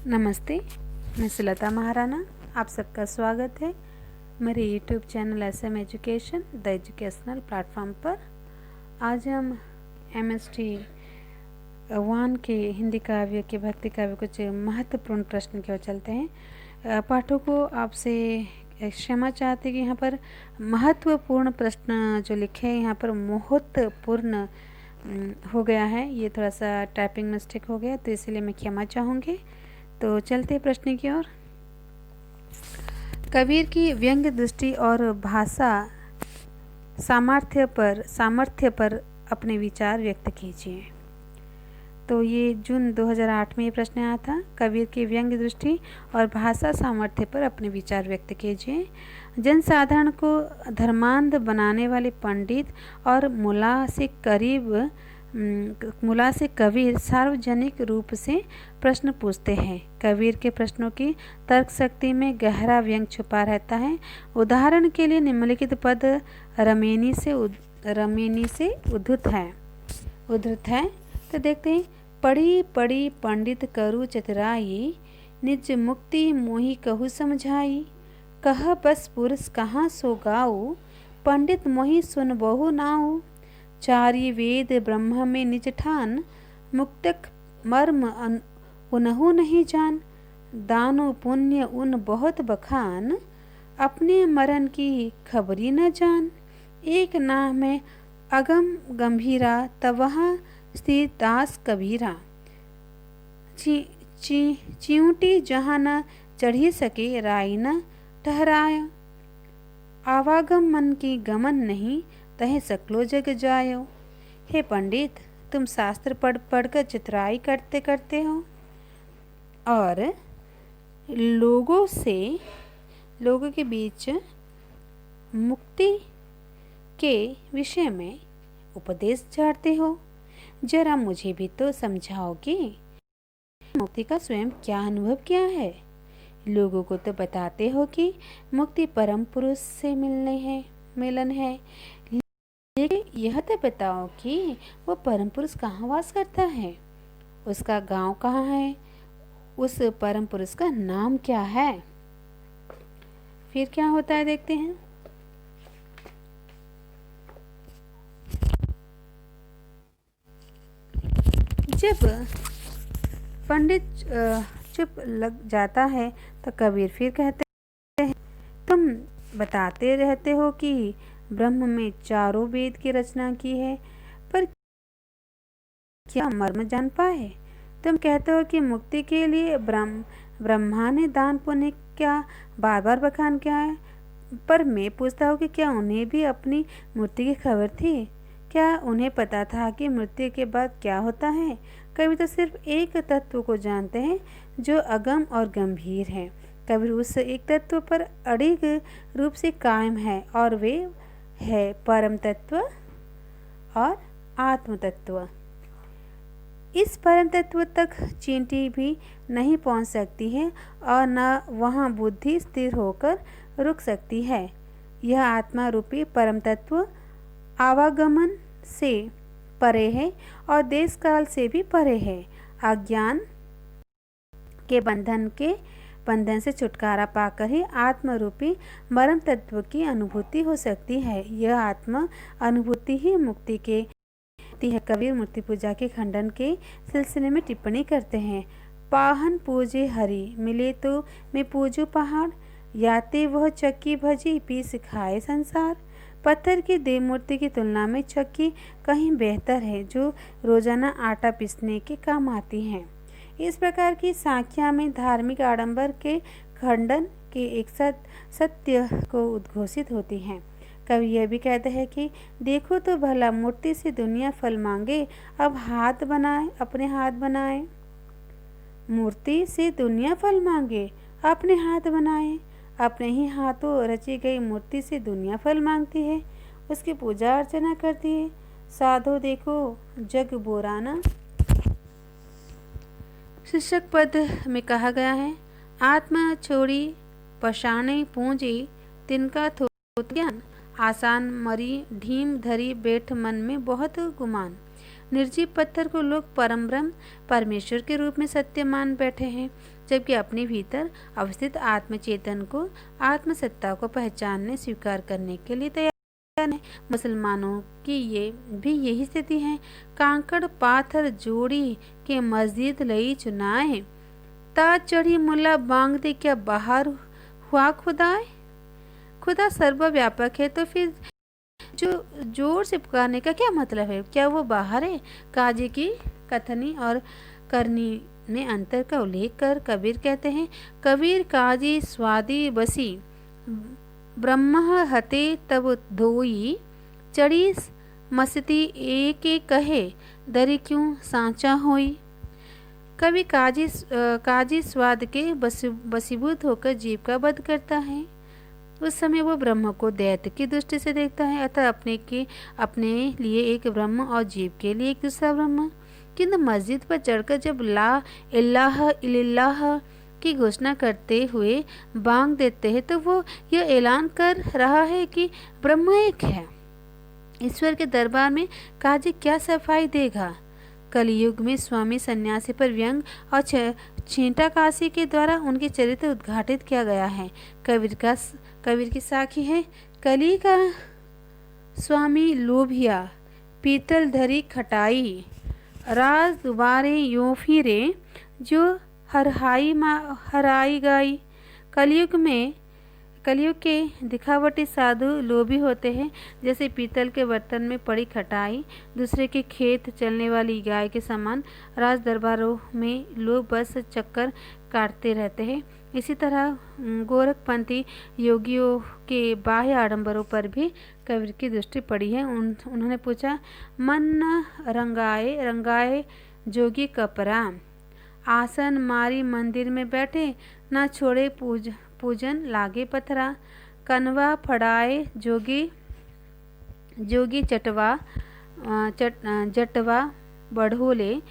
नमस्ते, मैं सुलता महाराणा। आप सबका स्वागत है मेरे YouTube channel SM education the educational platform पर। आज हम MST 1 के हिंदी काव्य के भक्ति काव्य कुछ महत्वपूर्ण प्रश्न की ओर चलते हैं। पाठकों आपसे क्षमा चाहते कि यहाँ पर महत्वपूर्ण प्रश्न जो लिखे हैं यहाँ पर महत्वपूर्ण हो गया है। ये थोड़ा सा टाइपिंग मिस्टेक हो गया तो इसलिए मैं क्षमा चाहूँगी। तो चलते प्रश्न की ओर। कबीर की व्यंग्य दृष्टि और भाषा सामर्थ्य पर अपने विचार व्यक्त कीजिए। तो ये जून 2008 में ये प्रश्न आया था। कबीर की व्यंग्य दृष्टि और भाषा सामर्थ्य पर अपने विचार व्यक्त कीजिए। जनसाधारण को धर्मांध बनाने वाले पंडित और मुला से कबीर सार्वजनिक रूप से प्रश्न पूछते हैं। कबीर के प्रश्नों की तर्क शक्ति में गहरा व्यंग छुपा रहता है। उदाहरण के लिए निम्नलिखित पद रमेनी से उद्धृत है। तो देखते हैं। पढ़ी पढ़ी पंडित करु चतुराई, निज मुक्ति मोहि कहु समझाई। कह बस पुरुष कहाँ सो गाऊ, पंडित मोहि सुन बहु नाऊ। चारि वेद ब्रह्म में निज ठान, मुक्तक मर्म उनहु नहीं जान। दानो पुण्य उन बहुत बखान, अपने मरण की खबरी न जान। एक नाह में अगम गंभीरा, तब वहाँ स्थिर दास कबीरा। चिऊटी जहाँ न चढ़ी सके, राई न ठहराया। आवागम मन की गमन नहीं, तहे सकलो जग जायो। हे पंडित, तुम शास्त्र पढ़कर चितराई करते हो और लोगों के बीच मुक्ति के विषय में उपदेश झाड़ते हो। जरा मुझे भी तो समझाओगे, मुक्ति का स्वयं क्या अनुभव क्या है। लोगों को तो बताते हो कि मुक्ति परम पुरुष से मिलन है, लेकिन यह तो बताओ कि वो परम पुरुष कहाँ वास करता है, उसका गांव कहाँ है, उस परम पुरुष का नाम क्या है। फिर क्या होता है देखते हैं। जब पंडित चुप लग जाता है तो कबीर फिर कहते हैं, तुम बताते रहते हो कि ब्रह्म में चारों वेद की रचना की है, पर क्या मर्म जान पाए। तुम कहते हो कि मुक्ति के लिए ब्रह्मा ने दान पुण्य क्या बार बार बखान किया है, पर मैं पूछता हूँ कि क्या उन्हें भी अपनी मृत्यु की खबर थी। क्या उन्हें पता था कि मृत्यु के बाद क्या होता है। कभी तो सिर्फ एक तत्व को जानते हैं जो अगम और गंभीर है। कभी उस एक तत्व पर अड़िग रूप से कायम है और वे है परम तत्व और आत्म तत्व। इस परम तत्व तक चींटी भी नहीं पहुंच सकती है और न वहां बुद्धि स्थिर होकर रुक सकती है। यह आत्मा रूपी परम तत्व आवागमन से परे है और देश काल से भी परे है। अज्ञान के बंधन से छुटकारा पाकर ही आत्म रूपी परम तत्व की अनुभूति हो सकती है। यह आत्म अनुभूति ही मुक्ति के है। कबीर मूर्ति पूजा के खंडन के सिलसिले में टिप्पणी करते हैं। पाहन पूजे हरि, मिले तो मैं पूजू पहाड़। याते वह चक्की भजी, पी सिखाए संसार। पत्थर की देव मूर्ति की तुलना में चक्की कहीं बेहतर है, जो रोजाना आटा पीसने के काम आती हैं। इस प्रकार की साख्या में धार्मिक आडंबर के खंडन के एक सत्य को उद्घोषित होती हैं। कवि यह भी कहते हैं कि देखो तो भला, मूर्ति से दुनिया फल मांगे, अब अपने हाथ बनाए। मूर्ति से दुनिया फल मांगे, अपने हाथ बनाए। अपने ही हाथों रची गई मूर्ति से दुनिया फल मांगती है, उसकी पूजा अर्चना करती है। साधो देखो जग बोराना। शीर्षक पद में कहा गया है, आत्मा छोड़ी पशाणे पूंजी, तिनका थोथ ज्ञान। आसान मरी ढीम धरी, बैठ मन में बहुत गुमान। निर्जीव पत्थर को लोग परम ब्रह्म परमेश्वर के रूप में सत्य मान बैठे हैं, जबकि अपने भीतर अवस्थित आत्मचेतन को आत्मसत्ता को पहचानने स्वीकार करने के लिए तैयार है। मुसलमानों की ये भी यही स्थिति है। कांकड़ पाथर जोड़ी के मस्जिद लई चुनाए, ता चढ़ी मुला बांग दे, क्या बाहर हुआ खुदाए। खुदा सर्वव्यापक है तो फिर जो जोर से पुकारने का क्या मतलब है? क्या वो बाहर है? काजी की कथनी और करनी में अंतर का उल्लेख कर कबीर कहते हैं, कबीर काजी स्वादी बसी, ब्रह्म हते तब धोई, चढ़ी मस्ती एक एक कहे, दरी क्यों सांचा होई। कभी काजी स्वाद के बसीभूत होकर जीव का वध करता है। उस समय वो ब्रह्म को दैत्य की दृष्टि से देखता है, अतः अपने लिए एक ब्रह्म और जीव के लिए एक दूसरा ब्रह्म। किंतु मस्जिद पर चढ़कर जब ला इल्लाह इल्लाह की घोषणा करते हुए बांग देते हैं, तो वो यह ऐलान कर रहा है कि ब्रह्म एक है। ईश्वर के दरबार में काजी क्या सफाई देगा? कलयुग में स्वामी सन्यासी पर व्यंग और छींटा काशी के द्वारा उनके चरित्र उद्घाटित किया गया है। कबीर की साखी है, कली का स्वामी लोभिया, पीतल धरी खटाई, राज दुबारे यूं फिरे, जो हराई गाई। कलयुग के दिखावटी साधु लोभी होते हैं, जैसे पीतल के बर्तन में पड़ी खटाई, दूसरे के खेत चलने वाली गाय के समान। राज दरबारों में लोग बस चक्कर काटते रहते हैं। इसी तरह गोरखपंथी योगियों के बाह्य आडंबरों पर भी कबीर की दृष्टि पड़ी है। उन्होंने पूछा, मन न रंगाए जोगी कपरा, आसन मारी मंदिर में बैठे, न छोड़े पूजन लागे पथरा। कनवा फड़ाए जोगी जटवा बढ़ोले,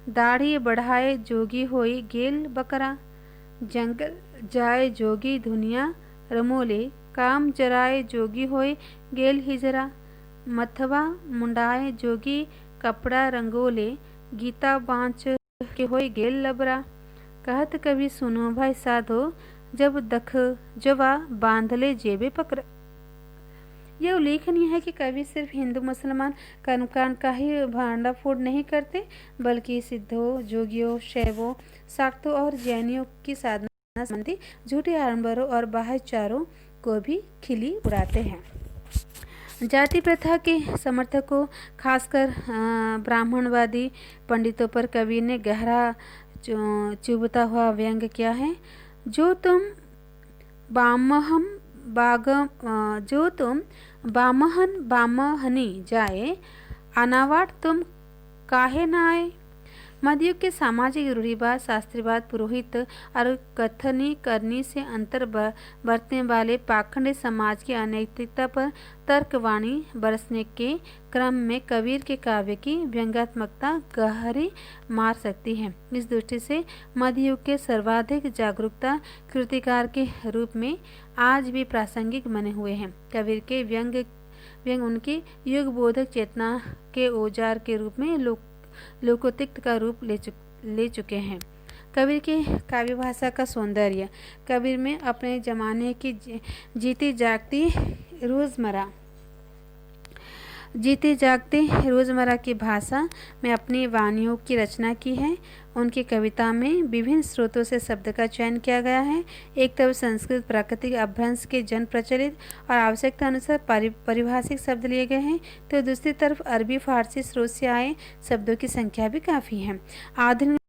दाढ़ी बढ़ाए जोगी होई गेल बकरा। जंगल जाए जोगी दुनिया रमोले, काम जराए जोगी होए गेल हिजरा। मथवा मुंडाए जोगी कपड़ा रंगोले, गीता बाँच के होए गेल लबरा। कहत कभी सुनो भाई साधो, जब दख जवा बांधले जेबे पकड़ा। यह उल्लेखनीय है कि कवि सिर्फ हिंदू मुसलमान कर्मकांड का ही भांडाफोड़ नहीं करते, बल्कि सिद्धों, जोगियों, शैवों, शाक्तों और जैनियों की साधना संबंधी झूठे आडंबरों और बाह्यचारों को भी खिली उड़ाते हैं। जाति प्रथा के समर्थकों, खासकर ब्राह्मणवादी पंडितों पर कबीर ने गहरा चुभता हुआ व्यंग किया है। जो तुम बामहनी जाए, अनावाट तुम काहे न आए। मध्ययुग के सामाजिक रूढ़िवाद, शास्त्रीवाद, पुरोहित और कथनी करनी से अंतर बरतने वाले पाखंडी समाज की अनैतिकता पर तर्कवाणी बरसने के क्रम में कबीर के काव्य की व्यंग्यात्मकता गहरी मार सकती है। इस दृष्टि से मध्ययुग के सर्वाधिक जागरूकता कृतिकार के रूप में आज भी प्रासंगिक बने हुए हैं। कबीर के व्यंग उनकी युग बोधक चेतना के औजार के रूप में लोकोतिक्त का रूप ले चुके हैं। कबीर की काव्य भाषा का सौंदर्य। कबीर में अपने जमाने की जीती जागती रोज़मर्रा की भाषा में अपनी वाणियों की रचना की है। उनकी कविता में विभिन्न स्रोतों से शब्द का चयन किया गया है। एक तरफ संस्कृत प्राकृतिक अपभ्रंश के जन प्रचलित और आवश्यकता अनुसार पारिभाषिक शब्द लिए गए हैं, तो दूसरी तरफ अरबी फारसी स्रोत से आए शब्दों की संख्या भी काफ़ी है। आधुनिक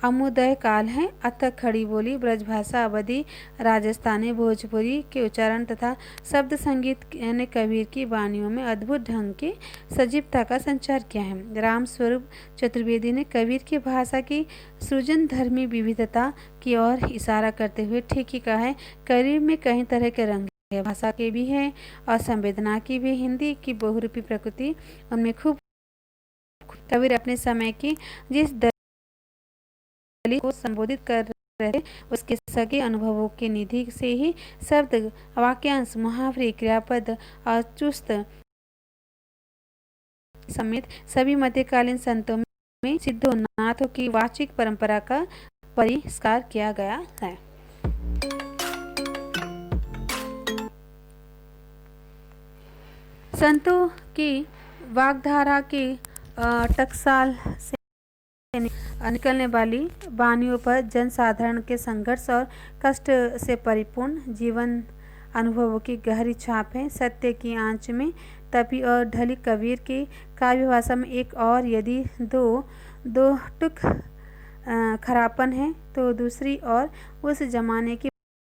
अमुदय काल है, अतः खड़ी बोली, ब्रजभाषा, अवधी, राजस्थानी, भोजपुरी के उच्चारण तथा शब्द संगीत ने कबीर की वाणियों में अद्भुत ढंग की सजीवता का संचार किया है। राम स्वरूप चतुर्वेदी ने कबीर की भाषा की सृजन धर्मी विविधता की ओर इशारा करते हुए ठीक ही कहा है, कबीर में कई तरह के रंग है, भाषा के भी है और संवेदना की भी। हिंदी की बहुरूपी प्रकृति उनमें खूब। कबीर अपने समय की जिस को संबोधित कर रहे थे, उसके सगे अनुभवों के निधि से ही शब्द, वाक्यांश, मुहावरे, क्रियापद और चुस्त समेत सभी मध्यकालीन संतों में सिद्धों नाथों की वाचिक परंपरा का परिष्कार किया गया है। संतों की वाग्धारा की टकसाल से निकलने वाली वाणियों पर जनसाधारण के संघर्ष और कष्ट से परिपूर्ण जीवन अनुभवों की गहरी छाप है। सत्य की आंच में तपी और ढली कबीर की काव्य भाषा में एक और यदि दो टुक खरापन है तो दूसरी और उस जमाने की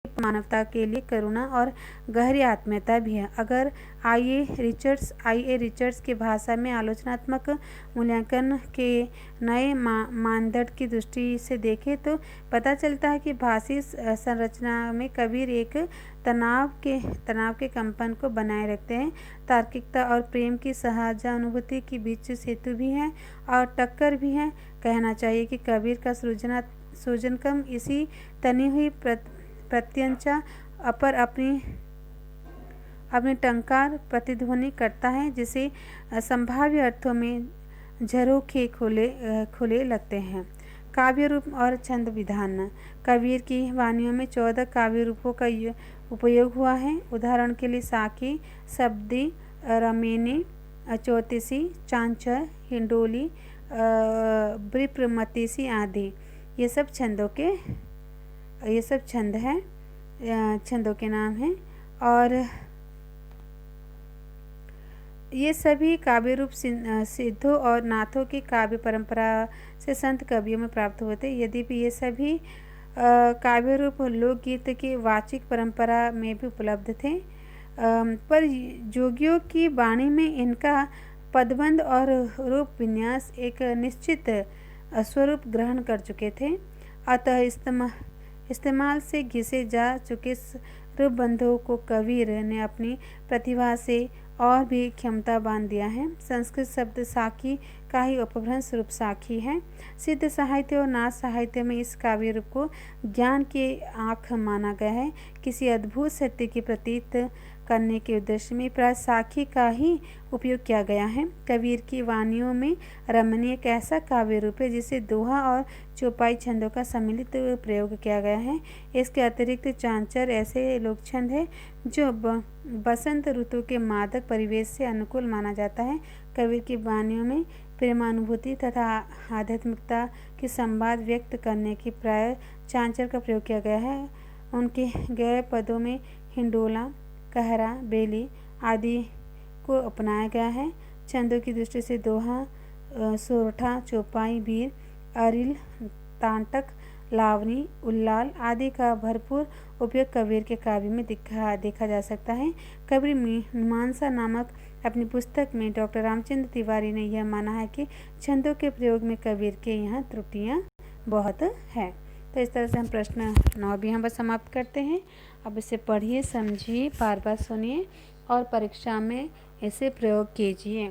मानवता के लिए करुणा और गहरी आत्मीयता भी है। अगर आई ए रिचर्ड्स की भाषा में आलोचनात्मक मूल्यांकन के नए मानदंड की दृष्टि से देखें तो पता चलता है कि भाषी संरचना में कबीर एक तनाव के कंपन को बनाए रखते हैं। तार्किकता और प्रेम की सहानुभूति के बीच सेतु भी है और टक्कर भी है। कहना चाहिए कि कबीर का सृजनक्रम इसी तनी हुई प्रत्यंचा पर अपनी टंकार प्रतिध्वनि करता है, जिसे संभाव्य अर्थों में झरोखे खुले लगते हैं। काव्य रूप और छंद विधान। कबीर की वाणियों में 14 काव्य रूपों का उपयोग हुआ है। उदाहरण के लिए साकी, शब्दी, रमेनी, चौतीसी, चांचर, हिंडोली, ब्रिप्रमतीसी आदि। ये सब छंद हैं, छंदों के नाम हैं और ये सभी काव्य रूप सिद्धों और नाथों की काव्य परंपरा से संत कवियों में प्राप्त होते। यद्यपि ये सभी काव्य रूप लोकगीत की वाचिक परंपरा में भी उपलब्ध थे, पर जोगियों की वाणी में इनका पदबंध और रूप विन्यास एक निश्चित स्वरूप ग्रहण कर चुके थे। अतः इस्तेमाल से घिसे जा चुके रूपबंधों को कबीर ने अपनी प्रतिभा से और भी क्षमता बांध दिया है। संस्कृत शब्द साखी का ही अपभ्रंश रूप साखी है। सिद्ध साहित्य और नाथ साहित्य में इस काव्य रूप को ज्ञान की आँख माना गया है। किसी अद्भुत सत्य की प्रतीत करने के उद्देश्य में प्राय साखी का ही उपयोग किया गया है। कबीर की वाणियों में रमणीय एक ऐसा काव्य रूप है जिसे दोहा और चौपाई छंदों का सम्मिलित प्रयोग किया गया है। इसके अतिरिक्त चांचर ऐसे लोक छंद है जो बसंत ऋतु के मादक परिवेश से अनुकूल माना जाता है। कबीर की वाणियों में प्रेमानुभूति तथा आध्यात्मिकता की संवाद व्यक्त करने की प्राय चांचर का प्रयोग किया गया है। उनके गए पदों में हिंडोला, कहरा, बेली आदि को अपनाया गया है। छंदों की दृष्टि से दोहा, सोरठा, चौपाई, वीर, अरिल, तांटक, लावनी, उल्लाल आदि का भरपूर उपयोग कबीर के काव्य में देखा जा सकता है। कबीर मीमांसा नामक अपनी पुस्तक में डॉक्टर रामचंद्र तिवारी ने यह माना है कि छंदों के प्रयोग में कबीर के यहाँ त्रुटियाँ बहुत है। तो इस तरह से हम प्रश्न 9 भी यहाँ पर समाप्त करते हैं। अब इसे पढ़िए, समझिए, बार बार सुनिए और परीक्षा में इसे प्रयोग कीजिए।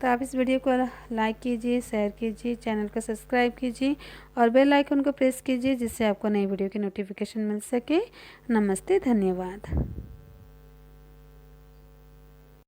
तो आप इस वीडियो को लाइक कीजिए, शेयर कीजिए, चैनल को सब्सक्राइब कीजिए और बेल आइकन को प्रेस कीजिए जिससे आपको नई वीडियो की नोटिफिकेशन मिल सके। नमस्ते, धन्यवाद।